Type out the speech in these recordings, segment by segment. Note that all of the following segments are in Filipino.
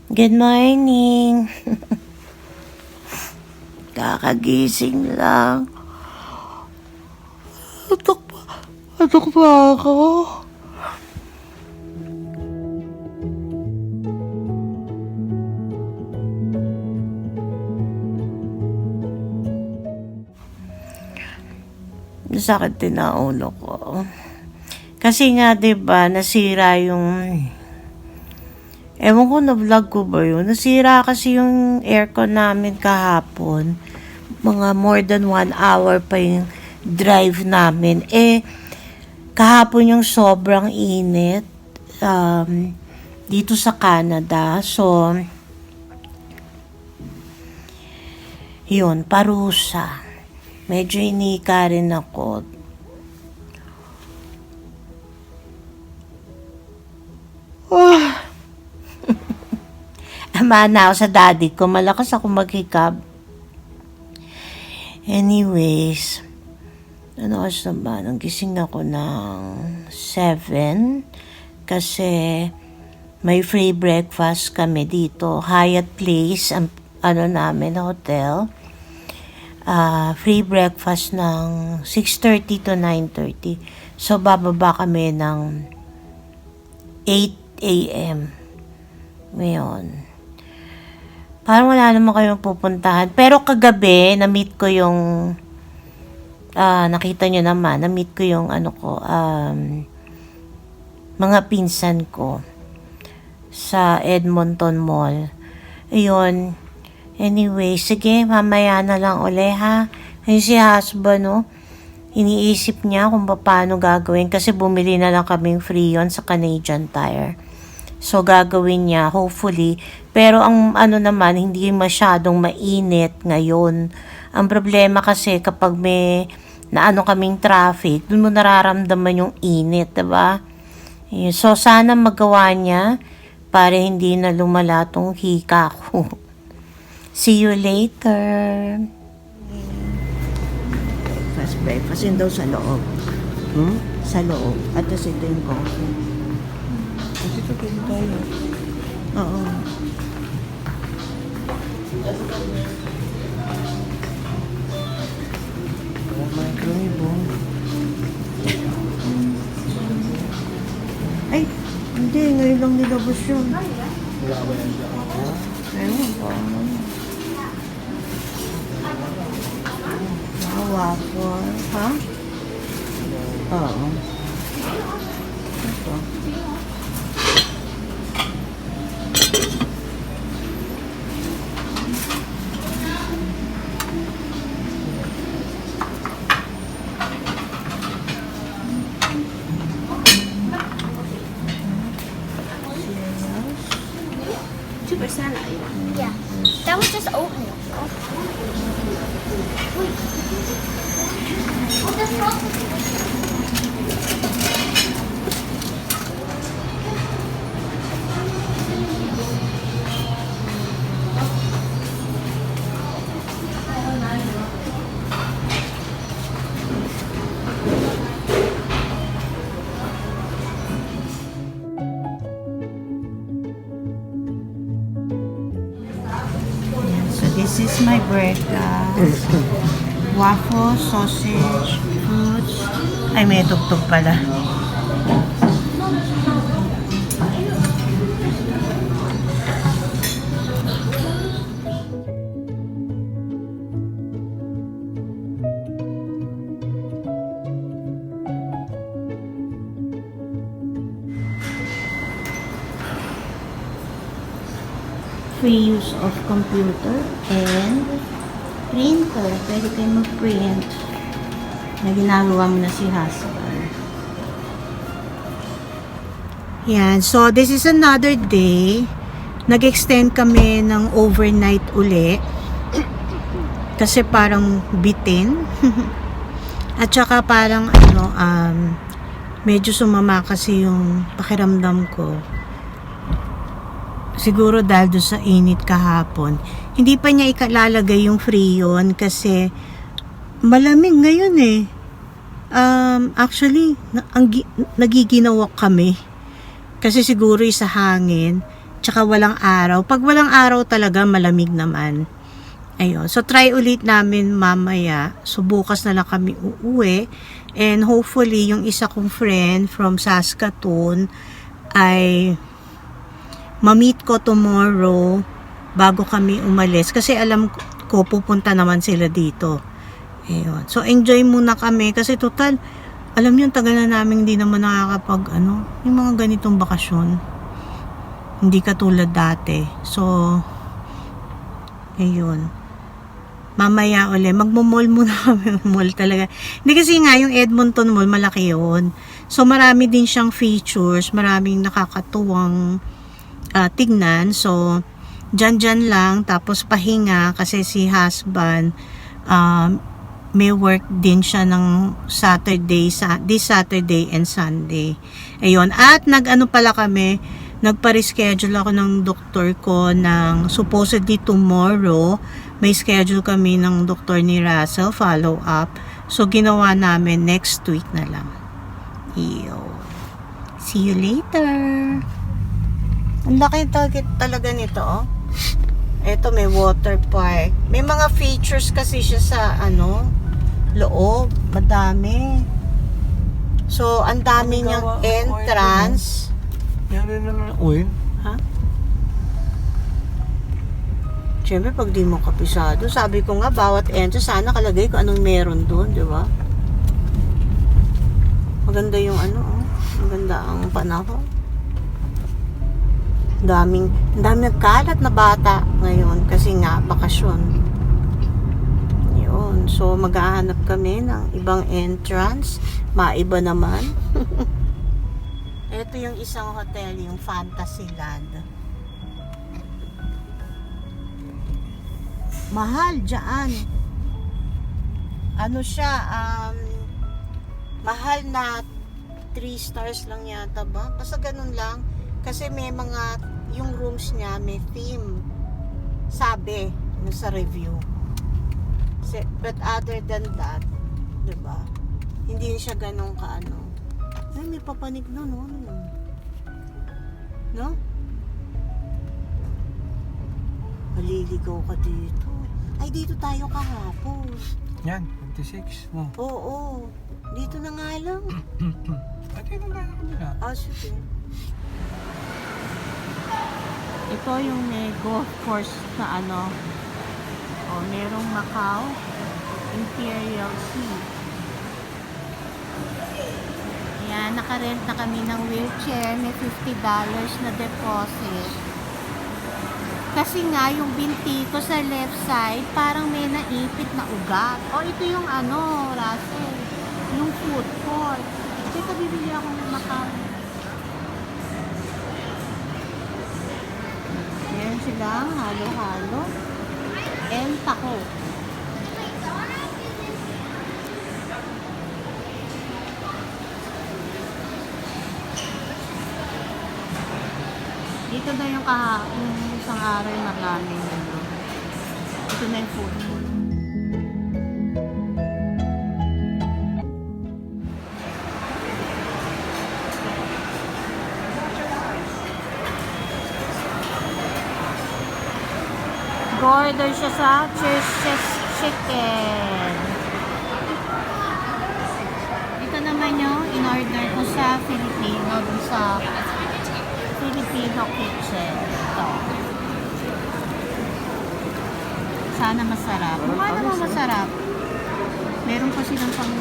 Good morning. Kakagising lang. Atok pa ako. Sakit din ang ulo ko. Kasi nga, 'di ba, nasira yung ewan ko, na-vlog ko ba yun? Nasira kasi yung aircon namin kahapon. Mga more than 1 hour pa yung drive namin. Kahapon yung sobrang init dito sa Canada. So, yun, parusa. Medyo inika rin ako. Amana ako sa daddy ko. Malakas ako maghikab. Anyways, ano oras na ba? Nagising ako ng 7 kasi may free breakfast kami dito. Hyatt Place, ang namin, hotel. Free breakfast ng 6:30 to 9:30. So, bababa kami ng 8 a.m. Ngayon. Parang wala naman kayong pupuntahan. Pero kagabi, na-meet ko yung, nakita nyo naman, na-meet ko yung, mga pinsan ko sa Edmonton Mall. Ayun. Anyway, sige, mamaya na lang uli, ha? Ayun si husband, no? Iniisip niya kung paano gagawin kasi bumili na lang kaming free yun sa Canadian Tire. So, gagawin niya, hopefully. Pero ang naman, hindi masyadong mainit ngayon. Ang problema kasi kapag may kaming traffic, dun mo nararamdaman yung init, diba? So, sana magawa niya para hindi na lumala tong hika ko. See you later. Breakfast yun daw sa loob. Sa loob. At ito yung coffee. Dito tayo. Oo. Microwave. Ay, hindi. Ngayon lang nilabas yun. Ayun po. Waffle. Ha? Oo. Ito. Yeah, that was just oatmeal. This is my breakfast. Waffle, sausage, fruits. Ay, may tugtog pala. Free use of computer and printer. Pwede kayo mag-print na ginagawa mo na si husband. Yan. So, this is another day. Nag-extend kami ng overnight uli. Kasi parang bitin. At saka parang medyo sumama kasi yung pakiramdam ko. Siguro dahil doon sa init kahapon. Hindi pa niya ikalalagay yung freon kasi malamig ngayon eh. Actually, nagiginawak kami. Kasi siguro sa hangin. tsaka walang araw. Pag walang araw talaga, malamig naman. Ayun. So, try ulit namin mamaya. So, bukas na lang kami uuwi. And hopefully, yung isa kong friend from Saskatoon ay ma-meet ko tomorrow bago kami umalis. Kasi alam ko, pupunta naman sila dito. Ayun. So, enjoy muna kami. Kasi total, alam yun, tagal na namin hindi naman nakakapag, yung mga ganitong bakasyon. Hindi katulad dati. So, ayun. Mamaya ulit, magmo-mall muna kami. Mall talaga. Hindi kasi nga, yung Edmonton Mall, malaki yun. So, marami din siyang features. Maraming nakakatuwang tignan. So, dyan lang. Tapos, pahinga. Kasi si husband, may work din siya ng this Saturday and Sunday. Ayun. At, pala kami, nagpa-reschedule ako ng doktor ko ng supposedly tomorrow. May schedule kami ng doktor ni Russell, follow up. So, ginawa namin next week na lang. Iyo. See you later. Ang laki talaga nito, oh. Ito, may water park. May mga features kasi siya sa, loob. Madami. So, ang dami niyang entrance. Yan rin naman oil. Ha? Siyempre, pag di mo kapisado, sabi ko nga, bawat entrance, sana kalagay ko anong meron doon, di ba? Maganda yung maganda ang panahon. Daming nagkalat na bata ngayon kasi nga, bakasyon. Yun. So, maghahanap kami ng ibang entrance. Maiba naman. Ito yung isang hotel, yung Fantasyland. Mahal dyan. Siya, mahal na 3 stars lang yata ba? Basta ganun lang. Kasi may mga, yung rooms niya, may theme. Sabi, sa review. But other than that, diba? Hindi siya ganun Ay, may papanig na, no? No? Maliligaw ka dito. Ay, dito tayo kahapon. Yan, 26. No. Oo. Dito na nga lang. Ate, nung gano'n kami na. Sige. Ito yung may golf course na merong Macau Imperial Sea. Yan, nakarent na kami ng wheelchair. May $50 na deposit. Kasi nga, yung binti ko sa left side, parang may naipit na ugat. Ito yung Russell. Yung food court. Ito, bibili ako ng Macau. Meron silang halo-halo. And taco. Dito na yung isang araw yung maraming ito na yung food court. Order siya sa Church's Chicken. Ito naman yung in-order ko sa Filipino, sa Filipino kitchen. Ito. Sana masarap. Mukha naman masarap. Meron pa silang pang...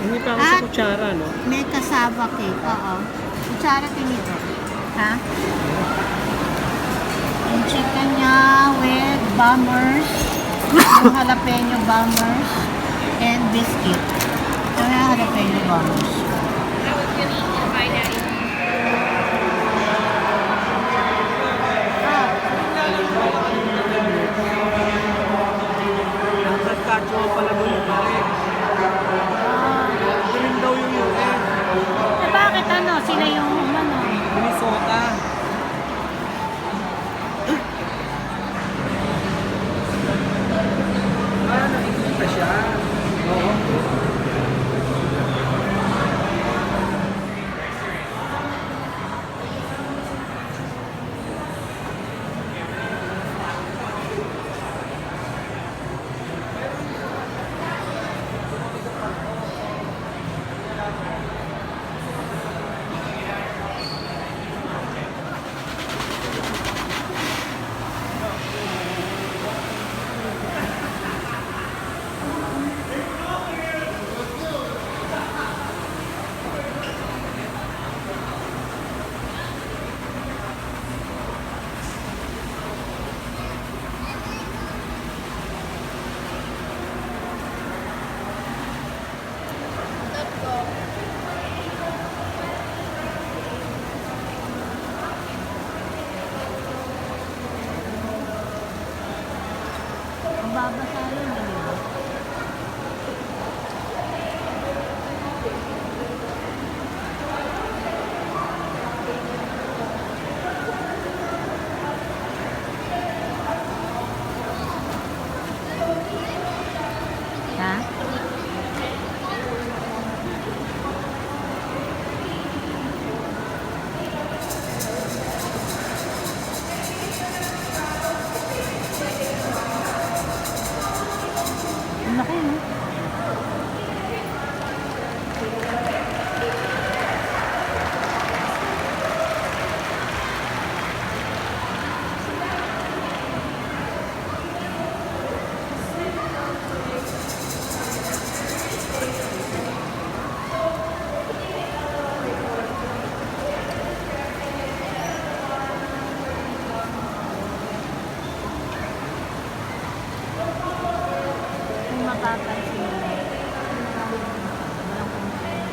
Hindi pa ako sa kutsara, no? May cassava cake. Oo. Kutsara tinito. Ha? Yung chicken niya with bombers. Yung jalapeno bombers. And biscuit. Ito na jalapeno bombers. Saskatchewan pala mo yung pare. Ito rin daw yung US. Bakit sila yung Minnesota. Nakikita siya. Oo. mababasa yun, di ba? Ha? Ang laki, no? Kung mapapansin mo, walang kumakain.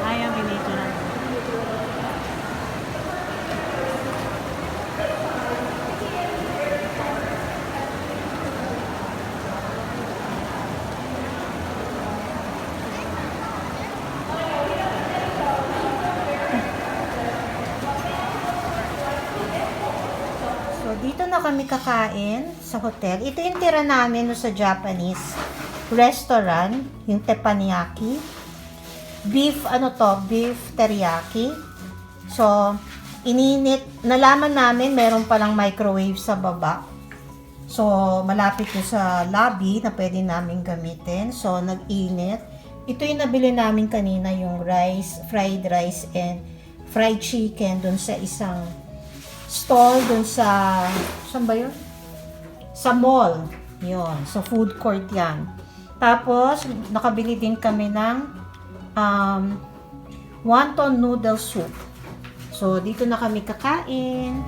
Ayaw, binito lang. So, dito na kami kakain sa hotel. Ito yung tira namin no, sa Japanese restaurant, yung teppanyaki. Beef teriyaki. So, ininit, nalaman namin meron palang microwave sa baba. So, malapit yung sa lobby na pwede namin gamitin. So, nag-init. Ito yung nabili namin kanina, yung rice, fried rice and fried chicken dun sa isang stall dun sa, saan ba yun? Sa mall. Yun, sa food court yan. Tapos, nakabili din kami ng wonton noodle soup. So, dito na kami kakain.